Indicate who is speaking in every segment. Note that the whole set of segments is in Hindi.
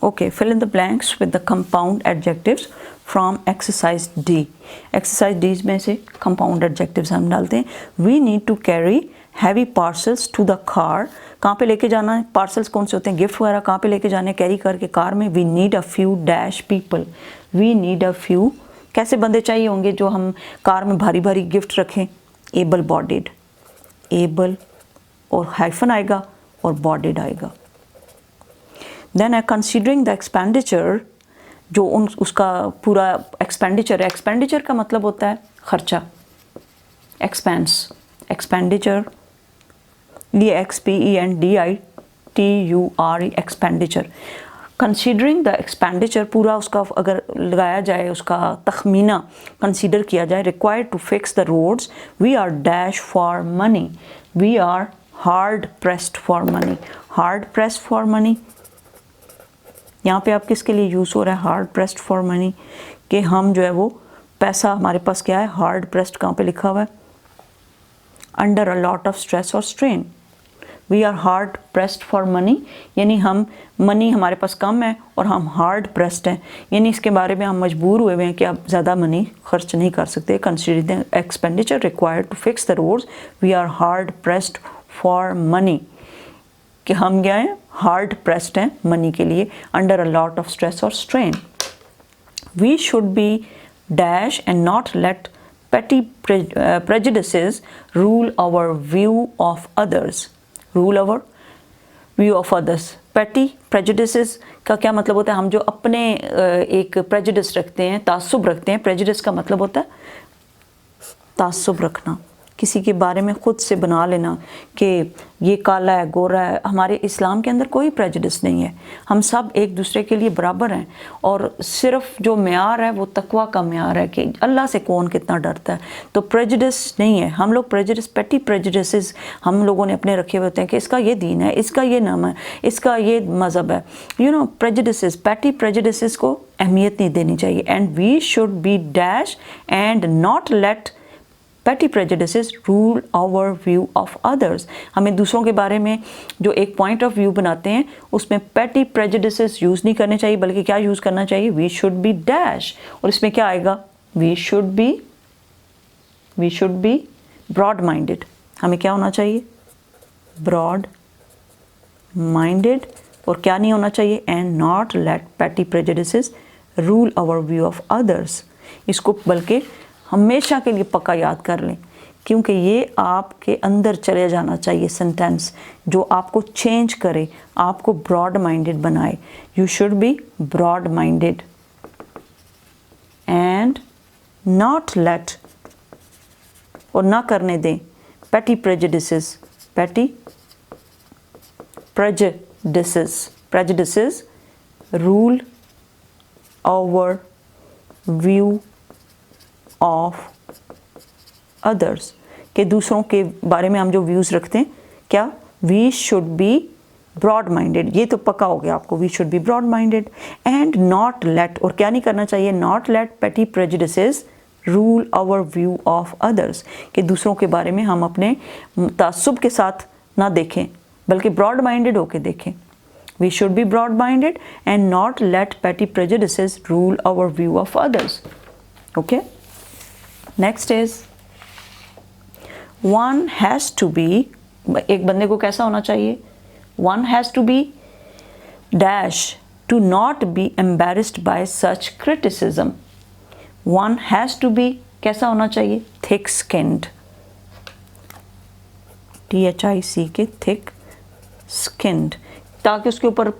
Speaker 1: Okay, fill in the blanks with the compound adjectives from exercise D. Exercise D में से compound adjectives हम डालते हैं. We need to carry heavy parcels to the car. कहाँ पे लेके जाना है? Parcels कौन से होते हैं? गिफ्ट वगैरह कहाँ पे लेके जाने? कैरी करके कार में. We need a few dash people. We need a few. कैसे बंदे चाहिए होंगे जो हम कार में भारी भारी गिफ्ट रखें? Able bodied. Able और हाइफन आएगा और bodied आएगा. Then considering the expenditure, जो उसका पूरा एक्सपेंडिचर है. एक्सपेंडिचर का मतलब होता है खर्चा. Expense, expenditure, EXPENDITURE, expenditure. Considering the expenditure, पूरा उसका अगर लगाया जाए, उसका तखमीना कंसीडर किया जाए. Required to fix the roads. We are dash for money. We are hard pressed for money. Hard pressed for money. यहाँ पे आप किसके लिए यूज़ हो रहा है हार्ड प्रेस्ड फॉर मनी? कि हम जो है वो पैसा हमारे पास क्या है? हार्ड प्रेस्ड कहाँ पे लिखा हुआ है? Under a lot of stress और strain. We are hard pressed for money, यानी हम मनी हमारे पास कम है और हम हार्ड प्रेस्ड हैं, यानी इसके बारे में हम मजबूर हुए हैं कि अब ज़्यादा मनी खर्च नहीं कर सकते. Considering expenditure required to fix the roads. We are hard pressed for money, कि हम क्या हैं? हार्ड प्रेस्ड हैं मनी के लिए. Under a lot of stress और strain. We should be dash and not let petty prejudices rule our view of others. Rule our view of others. Petty prejudices का क्या मतलब होता है? हम जो अपने एक prejudice रखते हैं, तासुब रखते हैं. prejudice का मतलब होता है तासुब रखना, किसी के बारे में ख़ुद से बना लेना कि ये काला है, गोरा है. हमारे इस्लाम के अंदर कोई प्रेजुडिस नहीं है. हम सब एक दूसरे के लिए बराबर हैं और सिर्फ जो म्यार है वो तकवा का म्यार है कि अल्लाह से कौन कितना डरता है. तो प्रेजुडिस नहीं है. हम लोग प्रेजुडिस, पेटी प्रेजुडिसेस हम लोगों ने अपने रखे हुए होते हैं कि इसका ये दीन है, इसका ये नाम है, इसका ये मज़हब है. You know, prejudices, petty prejudices को अहमियत नहीं देनी चाहिए. And we should be dash and not let petty prejudices rule our view of others. हमें दूसरों के बारे में जो एक point of view बनाते हैं उसमें petty prejudices यूज़ नहीं करने चाहिए, बल्कि क्या यूज़ करना चाहिए? we should be dash. और इसमें क्या आएगा? we should be broad minded. हमें क्या होना चाहिए? broad minded. और क्या नहीं होना चाहिए? and not let petty prejudices rule our view of others. इसको बल्कि हमेशा के लिए पक्का याद कर लें, क्योंकि ये आपके अंदर चले जाना चाहिए सेंटेंस जो आपको चेंज करे, आपको ब्रॉड माइंडेड बनाए. You should be broad minded and not let, और ना करने दें पेटी प्रेजुडिसेस. पेटी prejudices rule our view of others. कि दूसरों के बारे में हम जो व्यूज़ रखते हैं, क्या? We should be broad minded. ये तो पक्का हो गया आपको. We should be broad minded and not let, और क्या नहीं करना चाहिए? Not let petty prejudices rule our view of others. कि दूसरों के बारे में हम अपने तासुब के साथ ना देखें, बल्कि ब्रॉड माइंडेड होके देखें. We should be broad minded and not let petty prejudices rule our view of others. Okay, next is one has to be. एक बंदे को कैसा होना चाहिए? One has to be dash to not be embarrassed by such criticism. One has to be कैसा होना चाहिए? Thick skinned. THIC K thick skinned, ताकि उसके ऊपर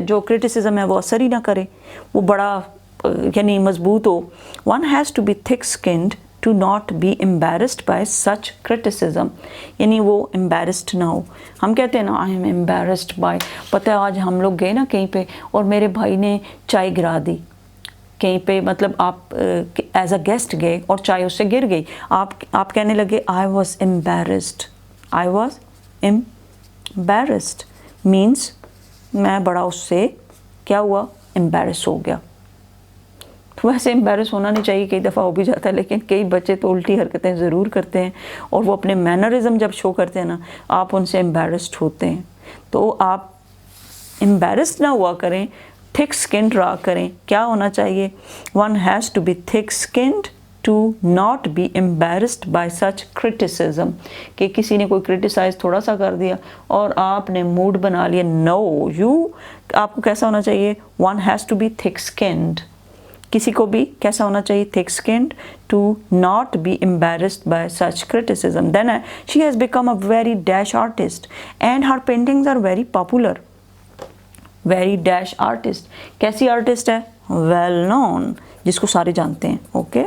Speaker 1: जो क्रिटिसिज्म है वो असर ही ना करे, वो बड़ा यानी मजबूत हो. One has to be thick skinned to not be embarrassed by such criticism, यानी वो एम्बेरस्ड ना हो. हम कहते हैं ना, आई एम एम्बेरस्ड बाय. पता है आज हम लोग गए ना कहीं पे और मेरे भाई ने चाय गिरा दी कहीं पे, मतलब आप एज अ गेस्ट गए और चाय उससे गिर गई. आप कहने लगे I was embarrassed. I was embarrassed means मैं बड़ा उससे क्या हुआ? एम्बेरस हो गया. तो वैसे एम्बेरस होना नहीं चाहिए, कई दफ़ा हो भी जाता है, लेकिन कई बच्चे तो उल्टी हरकतें ज़रूर करते हैं और वो अपने मैनरिज्म जब शो करते हैं ना, आप उनसे एम्बेरस्ड होते हैं. तो आप एम्बेरस्ड ना हुआ करें, थिक स्किन ड्रा करें, क्या होना चाहिए? One has to be thick skinned to not be embarrassed by such criticism, कि किसी ने कोई क्रिटिसाइज थोड़ा सा कर दिया और आपने मूड बना लिया। नो, आपको कैसा होना चाहिए? One has to be thick skinned, किसी को भी कैसा होना चाहिए? Thick skinned to not be embarrassed by such criticism. Then she has become a very dash artist and her paintings are very popular. Very dash artist, कैसी आर्टिस्ट है? वेल नोन, जिसको सारे जानते हैं। Okay,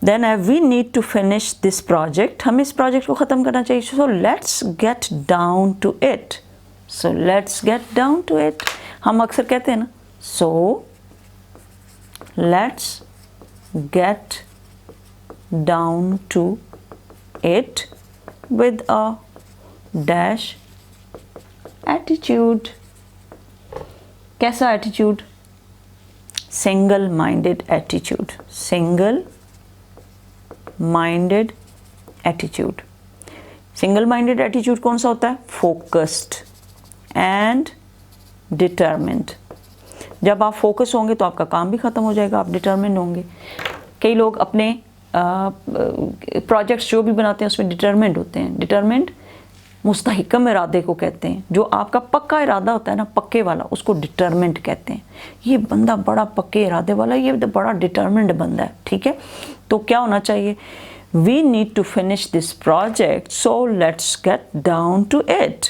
Speaker 1: then we need to finish this project, हमें इस प्रोजेक्ट को ख़त्म करना चाहिए। So let's get down to it, so let's get down to it, हम अक्सर कहते हैं ना, so let's get down to it with a dash attitude. कैसा attitude? Single minded attitude, single minded attitude. Single minded attitude कौन सा होता है? Focused and determined. जब आप फोकस होंगे तो आपका काम भी ख़त्म हो जाएगा, आप डिटर्मिन्ड होंगे। कई लोग अपने प्रोजेक्ट्स जो भी बनाते हैं उसमें डिटर्मिन्ड होते हैं। डिटर्मिन्ड मुस्तहिकम इरादे को कहते हैं, जो आपका पक्का इरादा होता है ना, पक्के वाला, उसको डिटर्मिन्ड कहते हैं। ये बंदा बड़ा पक्के इरादे वाला, ये बड़ा डिटर्मिन्ड बंदा है, ठीक है। तो क्या होना चाहिए? We need to finish this project, so let's get down to it.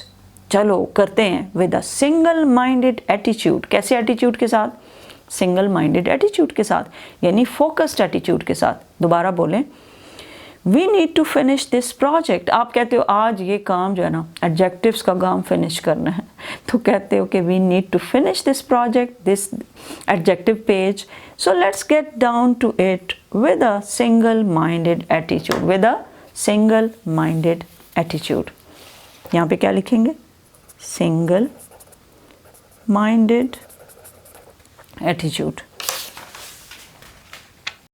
Speaker 1: चलो करते हैं with a single minded attitude. कैसे एटीट्यूड के साथ? सिंगल माइंडेड एटीट्यूड के साथ, यानी फोकस्ड एटीट्यूड के साथ। दोबारा बोलें, we need to finish this project. आप कहते हो आज ये काम जो है ना, एडजेक्टिव्स का काम फिनिश करना है, तो कहते हो कि we need to finish this project, this adjective page, so let's get down to it with a single minded attitude, with a single minded attitude. यहाँ पे क्या लिखेंगे? Single minded attitude.